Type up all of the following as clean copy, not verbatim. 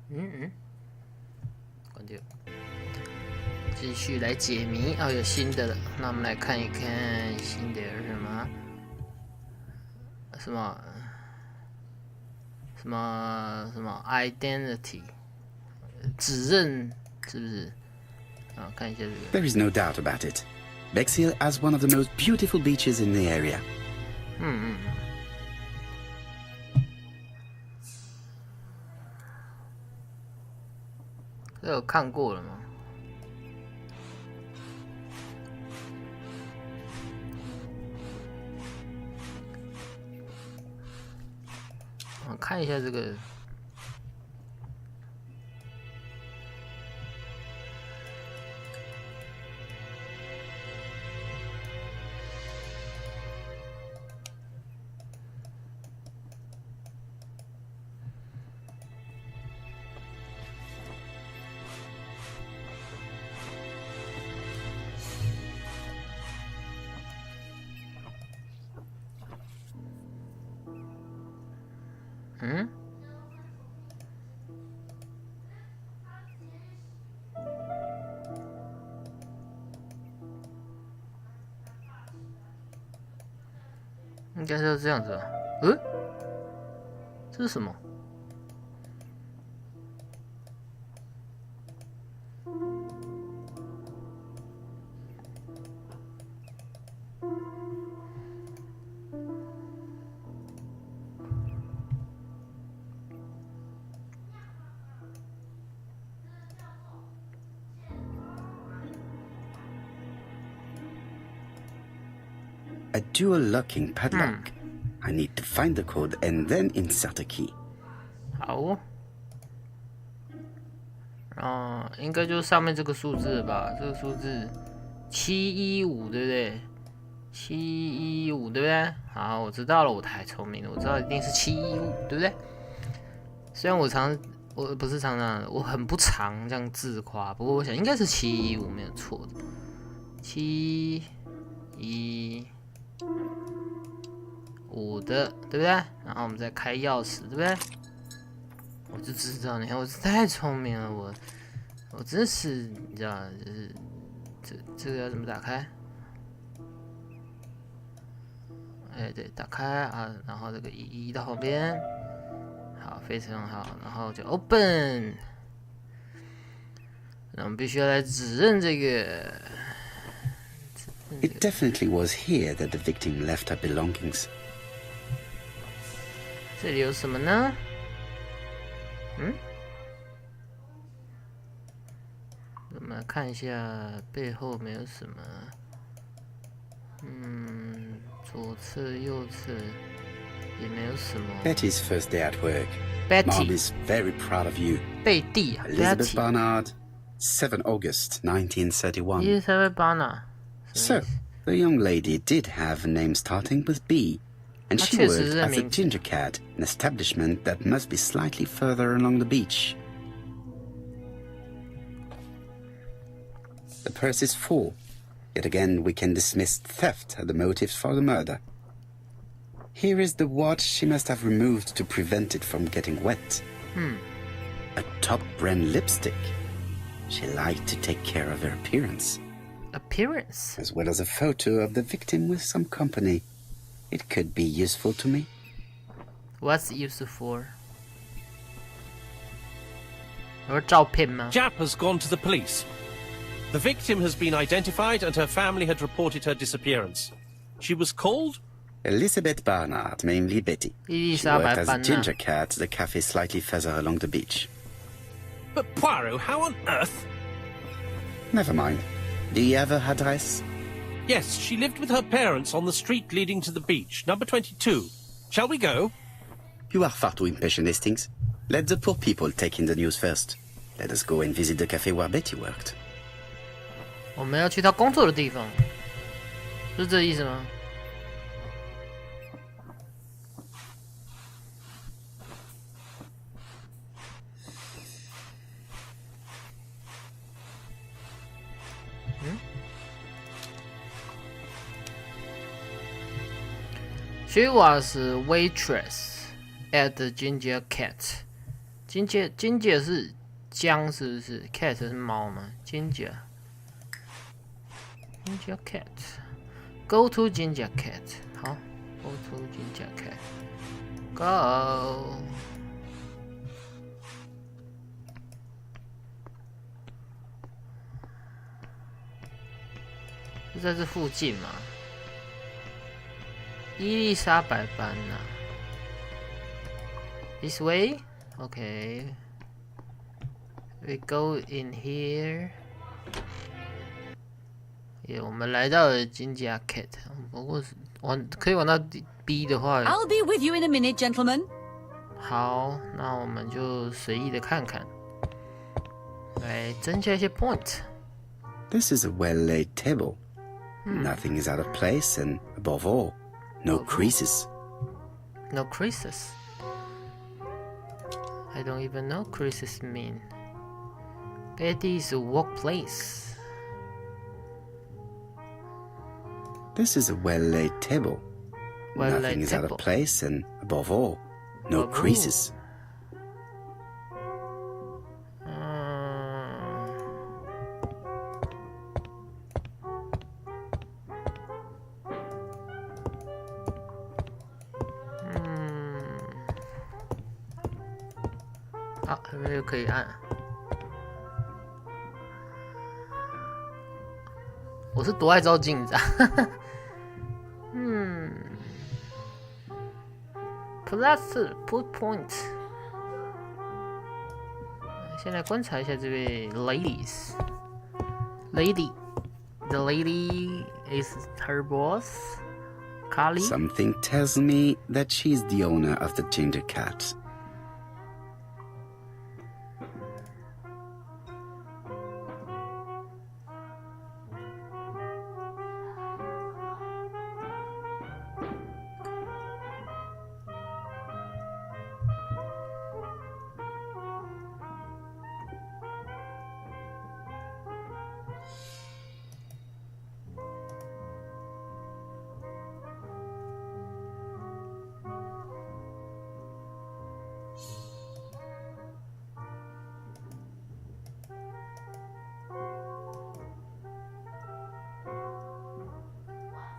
关掉。继续来解谜哦，有新的了。那我们来看一看新的有什么？什么 identity 指认是不是？啊，看一下这个。 There is no doubt about it. Bexhill has one of the most beautiful beaches in the area. 这有看过了吗？我看一下这个。应该是这样子吧？这是什么？A dual locking padlock. I need to find the code and then insert a key. 好哦，应该就是上面这个数字吧？这个数字715，对不对？715，对不对？好，我知道了，我太聪明了，我知道一定是715，对不对？虽然我不是常常，我很不常这样自夸，不过我想应该是715没有错的。715的，对不对？然后我们再开钥匙，对不对？我就知道，你看我是太聪明了，我真是，你知道，就是这个要怎么打开？哎，对，打开啊，然后这个移到旁边，好，非常好，然后就 open。那我们必须要来指认这个。It definitely was here that the victim left her belongings. 这里有什么呢？我们来看一下背后没有什么。左侧、右侧也没有什么。Betty's first day at work. Betty. Mom is very proud of you. 贝蒂 Elizabeth Betty Barnard, 7 August 1931. Elizabeth Barnard. So, the young lady did have a name starting with B, and she worked as a ginger cat, an establishment that must be slightly further along the beach. The purse is full. Yet again, we can dismiss theft as the motive for the murder. Here is the watch she must have removed to prevent it from getting wet. A top brand lipstick. She liked to take care of her appearance. Appearance? As well as a photo of the victim with some company. It could be useful to me. What's it useful for? 有照片吗？ Jap has gone to the police. The victim has been identified and her family had reported her disappearance. She was called? Elizabeth Barnard, mainly Betty. She worked as a ginger cat at the cafe slightly further along the beach. But Poirot, how on earth? Never mind. Do you have her address? Yes, she lived with her parents on the street leading to the beach, number 22. Shall we go? You are far too impatient, Hastings. Let the poor people take in the news first. Let us go and visit the cafe where Betty worked. 我们要去他工作的地方，是这意思吗？She was a waitress at the Ginger Cat. Ginger 是姜是不是 ？Cat 是猫吗？Ginger cat。Go to Ginger cat。好 ，Go to Ginger cat。Go。是在这附近吗？伊丽莎白班纳。This way? Okay. We go in here. 我们来到了金家 cat。不过可以玩到 B 的话。I'll be with you in a minute, gentlemen. 好，那我们就随意的看看，来增加一些 point。This is a well-laid table. Nothing is out of place, and above all, no creases. No creases. I don't even know creases mean. Betty's workplace. This is a well-laid table. Nothing is out of place, and above all, no creases. Ah, 这边就可以按。我是多爱照镜子啊！Plus put point。先来观察一下这位 ladies。The lady is her boss. Carly. Something tells me that she's the owner of the ginger cat.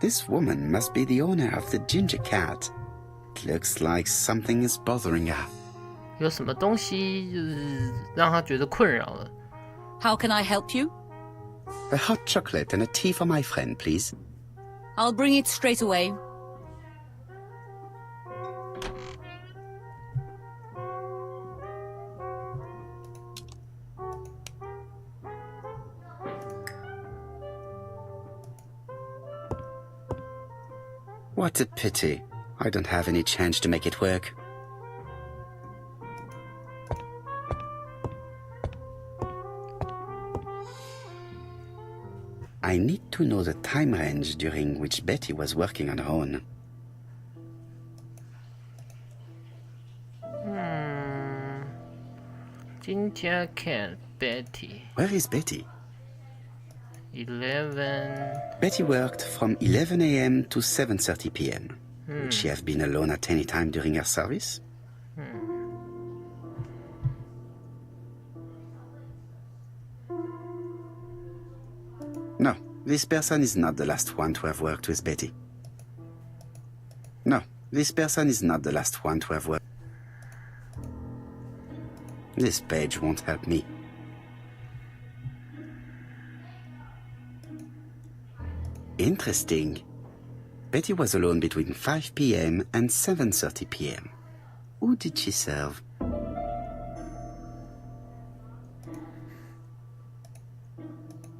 This woman must be the owner of the ginger cat. It looks like something is bothering her. 有什么东西就是让她觉得困扰了？ How can I help you? A hot chocolate and a tea for my friend, please. I'll bring it straight away. What a pity. I don't have any change to make it work. I need to know the time range during which Betty was working on her own. Ginger cat Betty. Where is Betty? 11. Betty worked from 11 a.m. to 7:30 p.m. Would she have been alone at any time during her service? No, this person is not the last one to have worked with Betty. No, this person is not the last one to have worked. This page won't help me. Interesting. Betty was alone between 5 p.m. and 7:30 p.m. Who did she serve?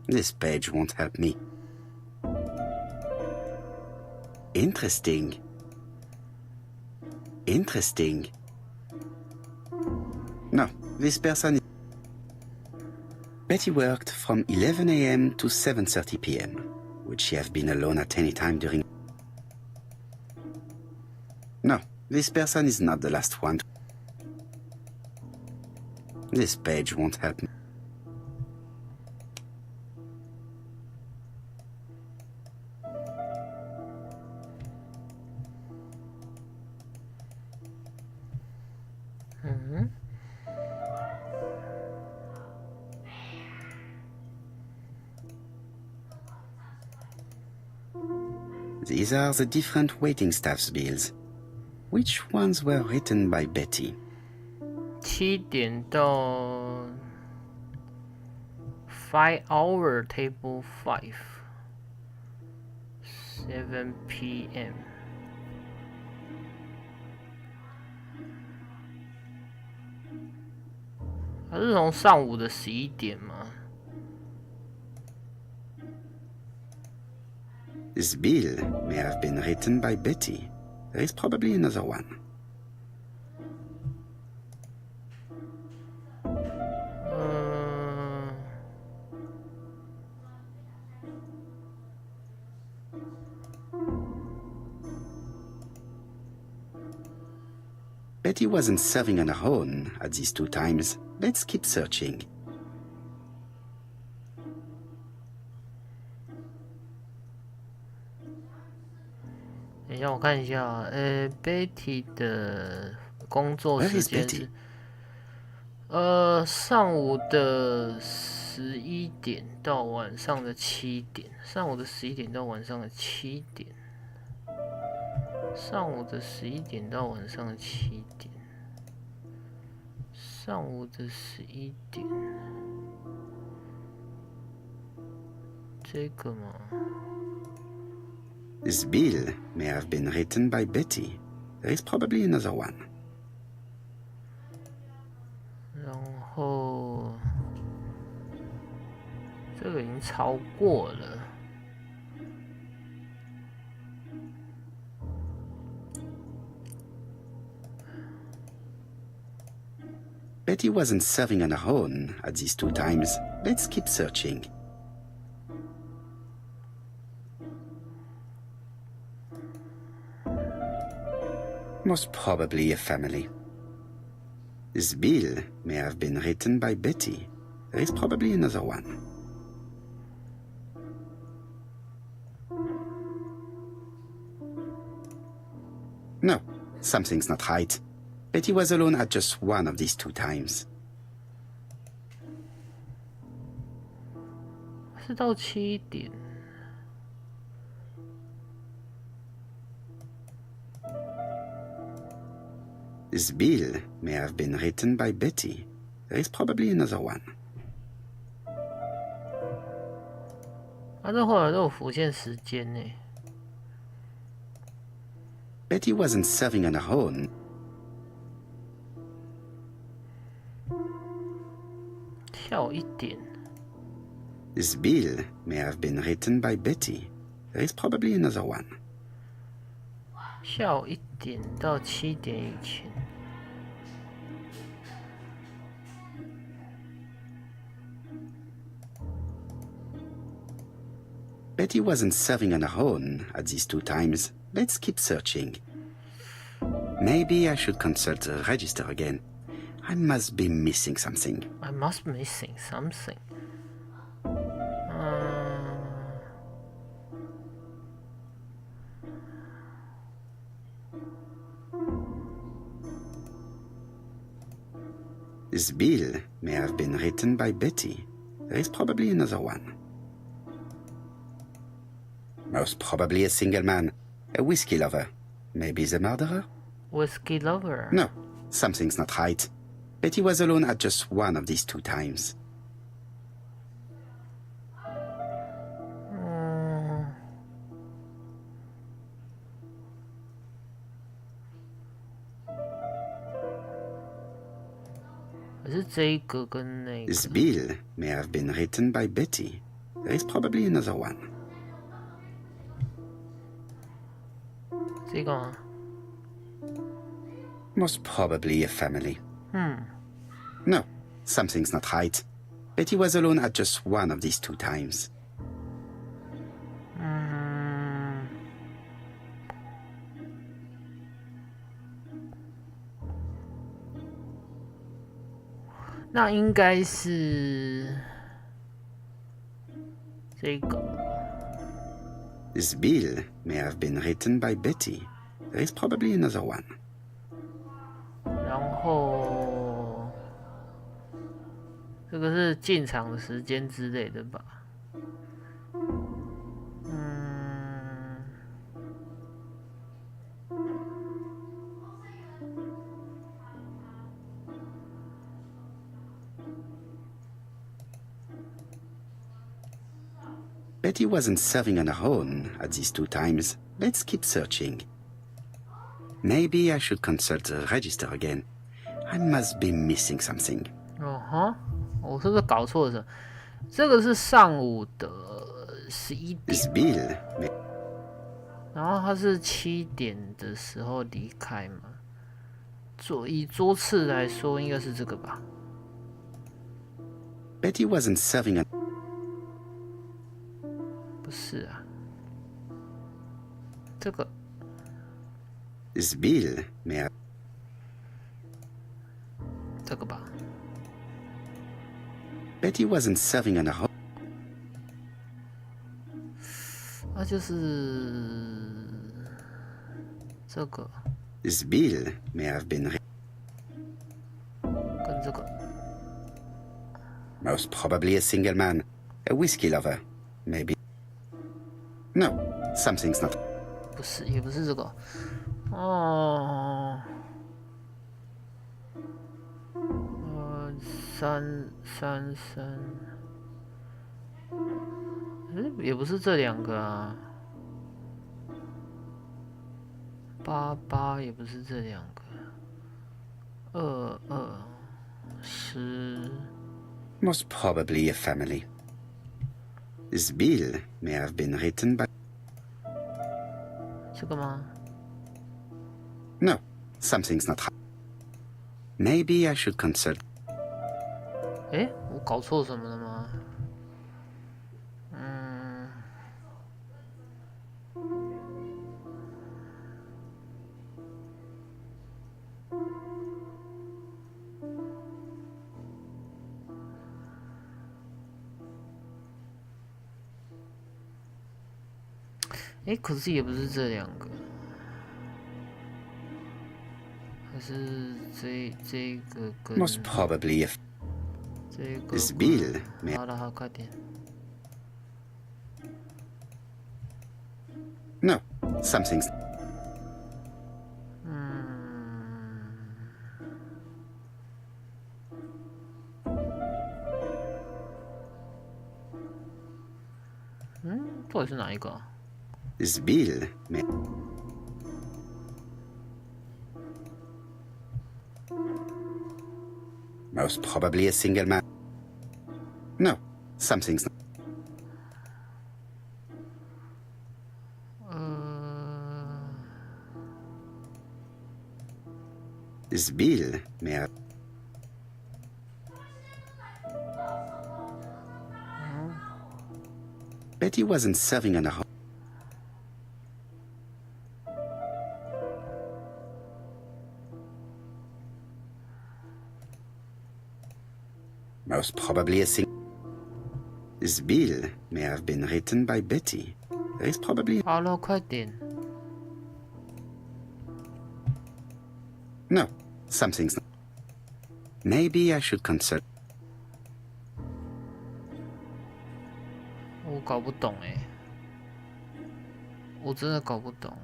This page won't help me. Interesting. Interesting. No, this person is... Betty worked from 11 a.m. to 7:30 p.m. Would she have been alone at any time during... No, this person is not the last one. This page won't help me. These are the different waiting staff's bills. Which ones were written by Betty? 7点到 5 hour table 5 7 p.m. 它是从上午的11点吗？ This bill may have been written by Betty. There is probably another one. Betty wasn't serving on her own at these 2 times. Let's keep searching. 等一下，我看一下，Betty 的工作时间是，上午的11点到晚上的7点，上午的11点到晚上的7点，上午的11点到晚上的7点，上午的11点，这个吗？ This bill may have been written by Betty. There is probably another one. 然后这个已经超过了。Betty wasn't serving on her own at these 2 times. Let's keep searching. Most probably a family. This bill may have been written by Betty. There is probably another one. No, something's not right. Betty was alone at just one of these 2 times. 是到7点。 This bill may have been written by Betty. There is probably another one. 这后来都有浮现时间呢。 Betty wasn't serving on her own. 跳1点。 This bill may have been written by Betty. There is probably another one. 下午1点到7点以前。 Betty wasn't serving on her own at these 2 times. Let's keep searching. Maybe I should consult the register again. I must be missing something. I must be missing something. This bill may have been written by Betty. There is probably another one. Most probably a single man. A whiskey lover. Maybe the murderer? Whiskey lover. No, something's not right. Betty was alone at just one of these 2 times. This bill may have been written by Betty. There is probably another one. 这个吗？ Most probably a family. No, something's not right. Betty was alone at just one of these 2 times. 那应该是这个。 This bill may have been written by Betty. There is probably another one. 然后这个是进场的时间之类的吧？ Betty wasn't serving on her own at these 2 times. Let's keep searching. Maybe I should consult the register again. I must be missing something. 哦哈，我是不是搞错了什么？这个是上午的11 This 点， bill. 然后他是7点的时候离开嘛。以桌次来说，应该是这个吧。Betty wasn't serving on. 不是啊，这个 This bill may have. 这个吧。 Betty wasn't serving on her own. 那就是这个 This bill may have been. 跟这个 Most probably a single man, a whiskey lover, maybe. No, something's not. 不是，也不是这个。哦，333，也不是这2个啊。88也不是这2个。2210。Most probably a family. This bill may have been written by. 这个吗？ No, something's not right. Maybe I should consult. 诶，我搞错什么了吗？诶，可是也不是这2个，还是这个跟 Most probably a. 这个。 This bill may. 好了，好，快点。 No, something's. 到底是哪一个啊？ This bill may. Most probably a single man. No, something's not. ，This bill may have. Betty wasn't serving on her own. Most probably a single. This bill may have been written by Betty. There is probably. 好了，快点。 No, something's not. Maybe I should consult. 我搞不懂哎，我真的搞不懂。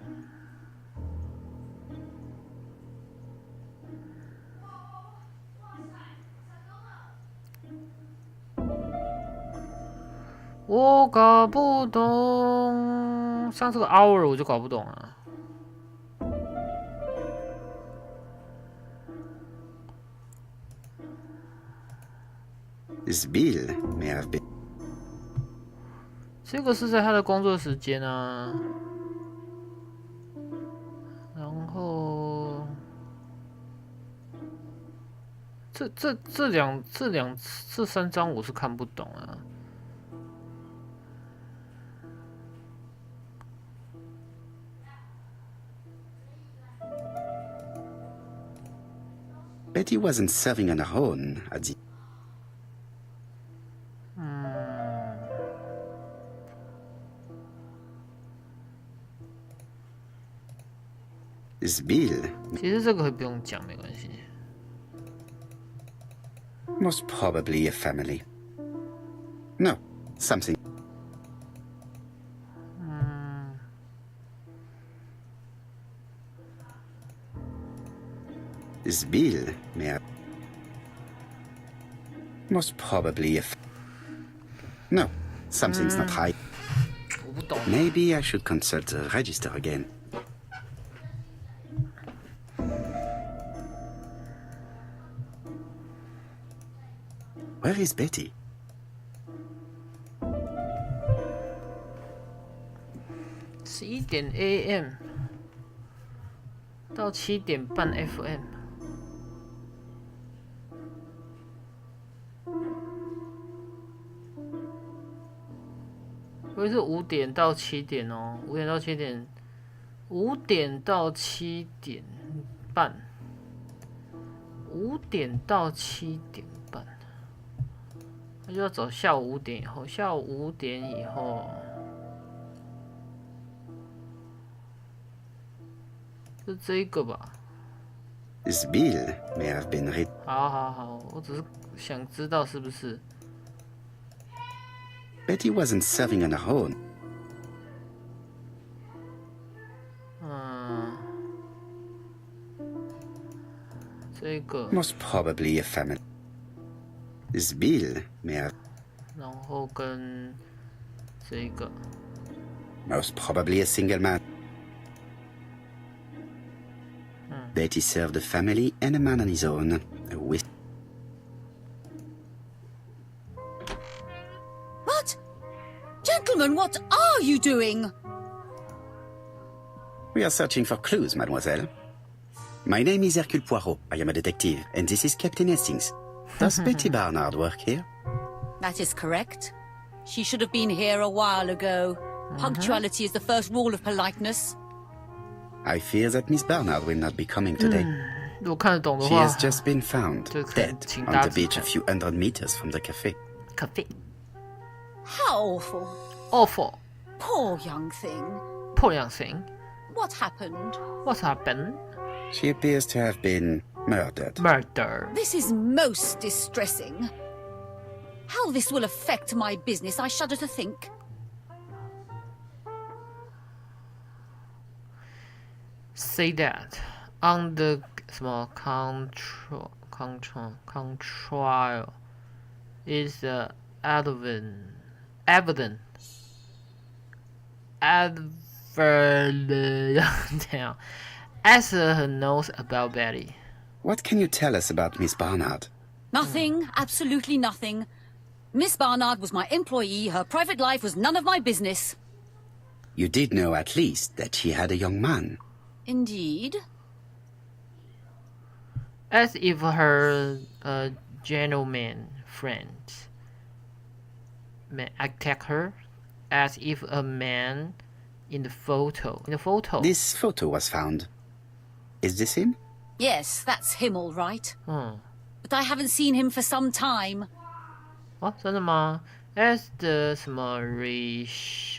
我搞不懂，像这个 hour 我就搞不懂啊。This bill may have been. 这个是在他的工作时间啊，然后这3张我是看不懂啊。 Betty wasn't serving on her own at the. This bill. 其实这个不用讲，没关系。 Most probably a family. No, something. This bill may have. Most probably a. No, something's not right. 不懂。Maybe I should consult the register again. Where is Betty? 11点 AM 到7点半 FM。我是5点到7点哦，5点到7点，5点到7点半，5点到7点半，那就要走下午5点以后，下午5点以后，是这个吧？ This bill may have been written. 好，我只是想知道是不是。 Betty wasn't serving on her own. 这个 Most probably a family. This bill may have. 然后跟这个 Most probably a single man. Betty served a family and a man on his own. What? Gentlemen, what are you doing? We are searching for clues, mademoiselle. My name is Hercule Poirot. I am a detective, and this is Captain Hastings. Does Betty Barnard work here? That is correct. She should have been here a while ago. Punctuality is the first rule of politeness. I fear that Miss Barnard will not be coming today. 如果看得懂的 She 话 has just been found 就可以 dead 请 on 大 the 家指 beach a 看 few hundred meters from the cafe. cafe How awful. awful Poor young thing. 破两行 What happened? What's happened? She appears to have been murdered. Murder. This is most distressing. How this will affect my business, I shudder to think. Say that on the 什么 control is evident damn Esther knows about Betty. What can you tell us about Miss Barnard? Nothing, absolutely nothing. Miss Barnard was my employee. Her private life was none of my business. You did know at least that she had a young man. Indeed. As if her gentleman friends may attack her, as if a man in the photo. This photo was found. Is this him? Yes, that's him all right. 嗯， But I haven't seen him for some time. 哦，真的吗 ？As the 什么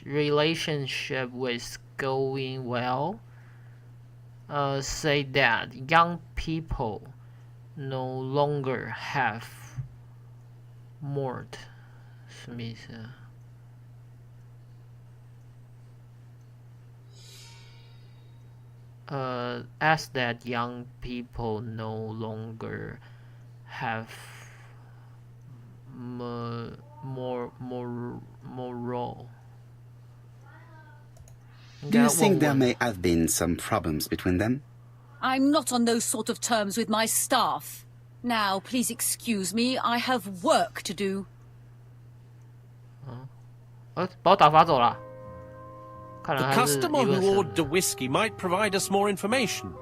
relationship was going well, say that young people no longer have mort 什么意思啊？ as that young people no longer have moral. Do you think there may have been some problems between them? I'm not on those sort of terms with my staff. Now, please excuse me, I have work to do. 把我打发走了。看来 The 他是 customer 一 who 个神 ordered the whiskey might provide us more information.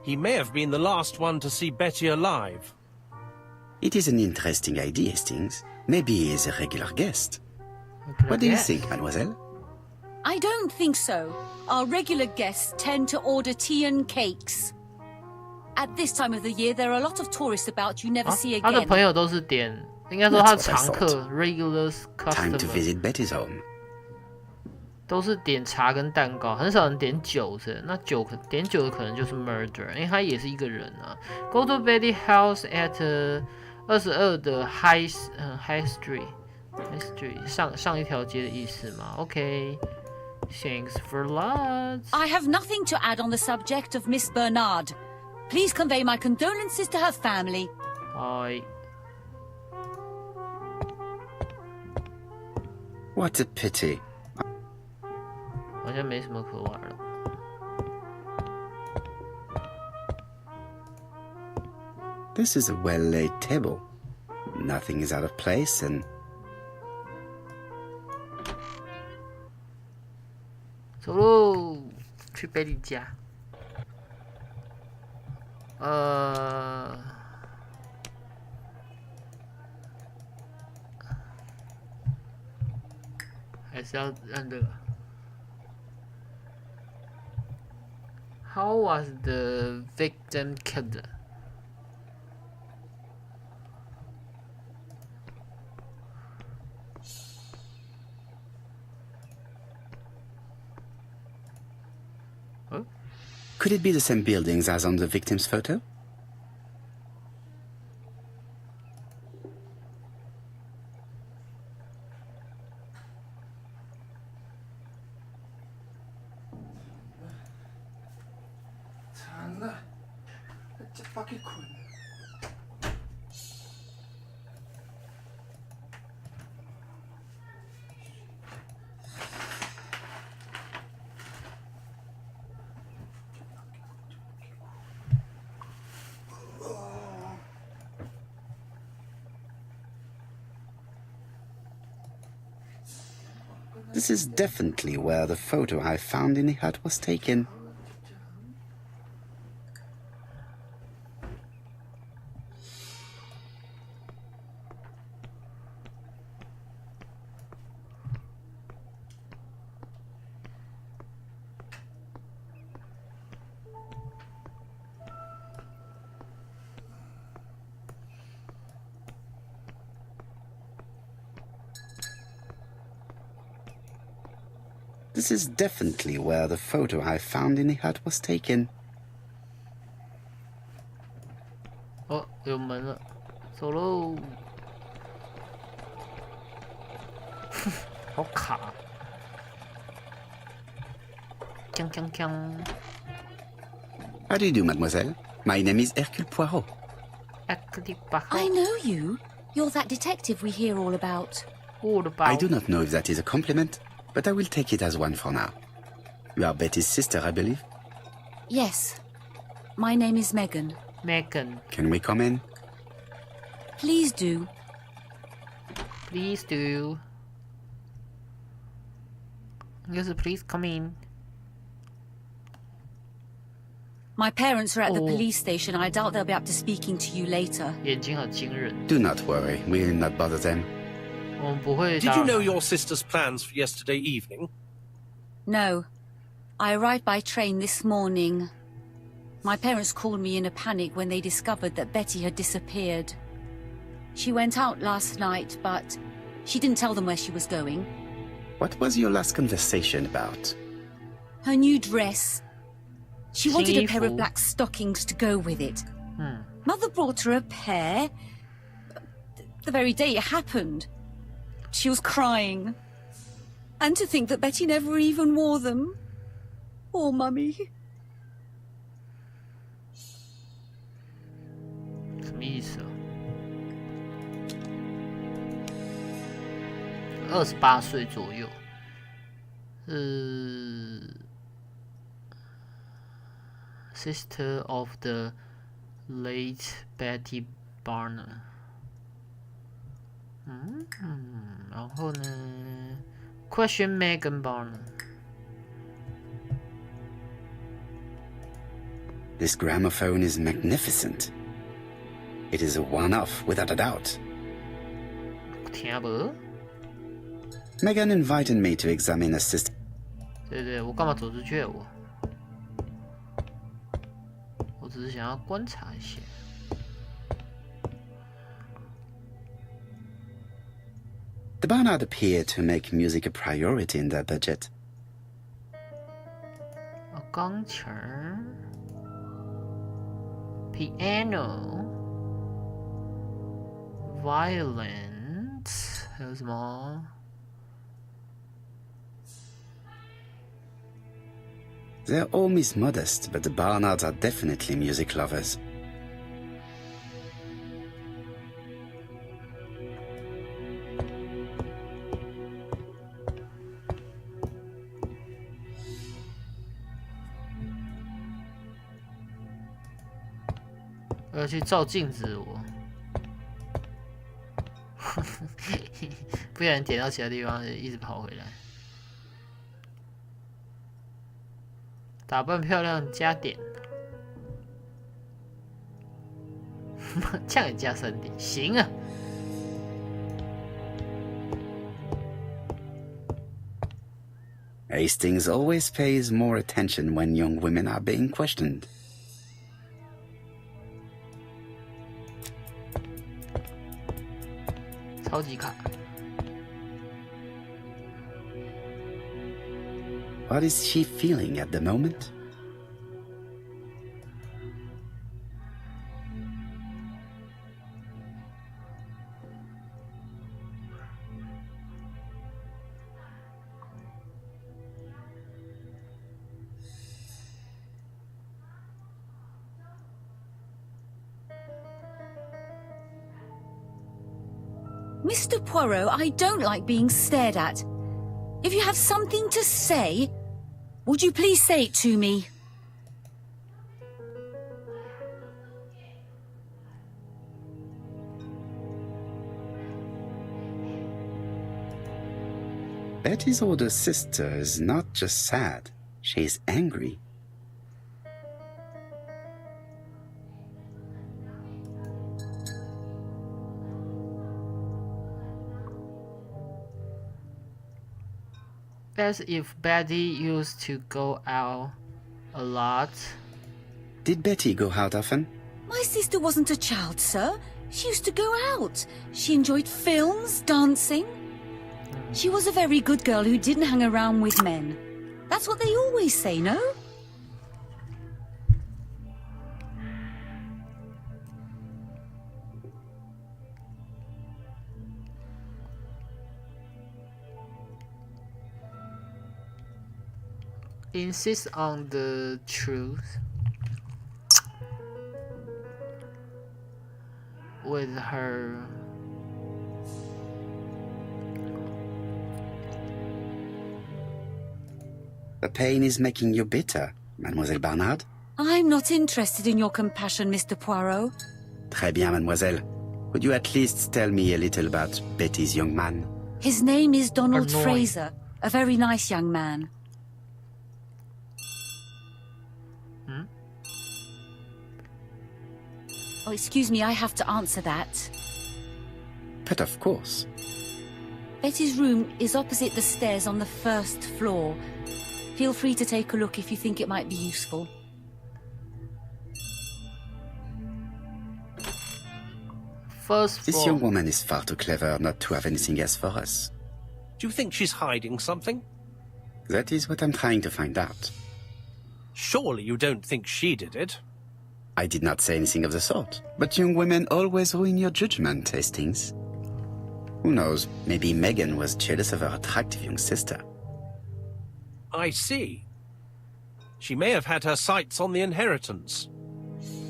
He may have been the last one to see Betty alive. It is an interesting idea, Hastings. Maybe he is a regular guest. What do you think, mademoiselle? I don't think so. Our regular guests tend to order tea and cakes. At this time of the year, there are a lot of tourists about you never see 他的 again. 朋友都是点，应该说他的 That's what I 常客 thought. regular Time to customer visit Betty's home. 都是点茶跟蛋糕，很少人点酒的。那点酒的可能就是 murder， 因为他也是一个人啊。Go to Betty house at 22的 High Street 上一条街的意思嘛 ？OK， thanks for lots. I have nothing to add on the subject of Miss Bernard. Please convey my condolences to her family. 嗨， What a pity. 好像没什么可玩了。This is a well-laid table. Nothing is out of place and... 走喽，去贝利家。还是要按这个。How was the victim killed? Could it be the same buildings as on the victim's photo? This is definitely where the photo I found in the hut was taken. This is definitely where the photo I found in the hut was taken. 哦，有门了，走喽！好卡！锵锵锵 How do you do, mademoiselle? My name is Hercule Poirot. I know you. You're that detective we hear all about. I do not know if that is a compliment, but I will take it as one for now. You are Betty's sister, I believe? Yes. My name is Megan. Megan, Can we come in? Please do. please do. 应该是 please come in. My parents are at the Oh. police station. I doubt they'll be up to speaking to you later. 眼睛好惊人， Do not worry, we will not bother them. 我们不会 Did 打 you 扰 know 他 your sister's plans for yesterday evening? No. I arrived by train this morning. My parents called me in a panic when they discovered that Betty had disappeared. She went out last night, but she didn't tell them where she was going. What was your last conversation about? Her new dress. She wanted a pair of Seafood. black stockings to go with it. Mother brought her a pair. The very day it happened. She was crying. And to think that Betty never even wore them. Poor Mummy. 什么意思啊？28岁左右，sister of the late Betty Barner。然后呢 ？Question Megan Barner。 This gramophone is magnificent. It is a one-off, without a doubt. 听不？ Megan invited me to examine a system. 对对，我干嘛走出去？我只是想要观察一下。 The Barnard appear to make music a priority in their budget. 钢琴儿 ，piano， violins， 还有什么？ They're all Miss Modest, but the Barnards are definitely music lovers. 我要去照镜子，不然点到其他地方一直跑回来。打扮漂亮加点，这样也加3点，行啊。Hastings always pays more attention when young women are being questioned. 超级卡。What is she feeling at the moment? Mr. Poirot, I don't like being stared at. If you have something to say, would you please say it to me? Betty's older sister is not just sad, she's angry. As if Betty used to go out a lot. Did Betty go out often? My sister wasn't a child, sir. She used to go out. She enjoyed films, dancing. She was a very good girl who didn't hang around with men. That's what they always say, no? Insist on the truth with her. The pain is making you bitter, Mademoiselle Barnard. I'm not interested in your compassion, Mr. Poirot. Très bien, mademoiselle. Could you at least tell me a little about Betty's young man? His name is Donald Annoying. Fraser, a very nice young man. Oh, excuse me, I have to answer that. But of course. Betty's room is opposite the stairs on the first floor. Feel free to take a look if you think it might be useful. First This floor. young woman is far too clever not to have anything else for us. Do you think she's hiding something? That is what I'm trying to find out. Surely you don't think she did it? I did not say anything of the sort. But young women always ruin your judgment, Hastings. Who knows, maybe Megan was jealous of her attractive young sister. I see. She may have had her sights on the inheritance.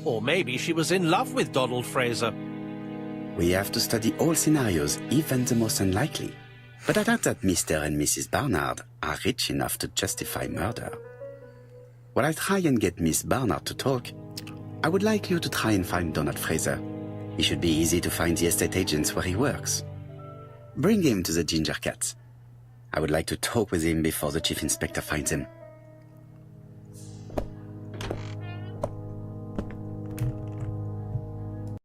Or maybe she was in love with Donald Fraser. We have to study all scenarios, even the most unlikely. But I doubt that Mr. and Mrs. Barnard are rich enough to justify murder. While I try and get Miss Barnard to talk, I would like you to try and find Donald Fraser. He should be easy to find the estate agents where he works. Bring him to the Ginger Cat. I would like to talk with him before the Chief Inspector finds him.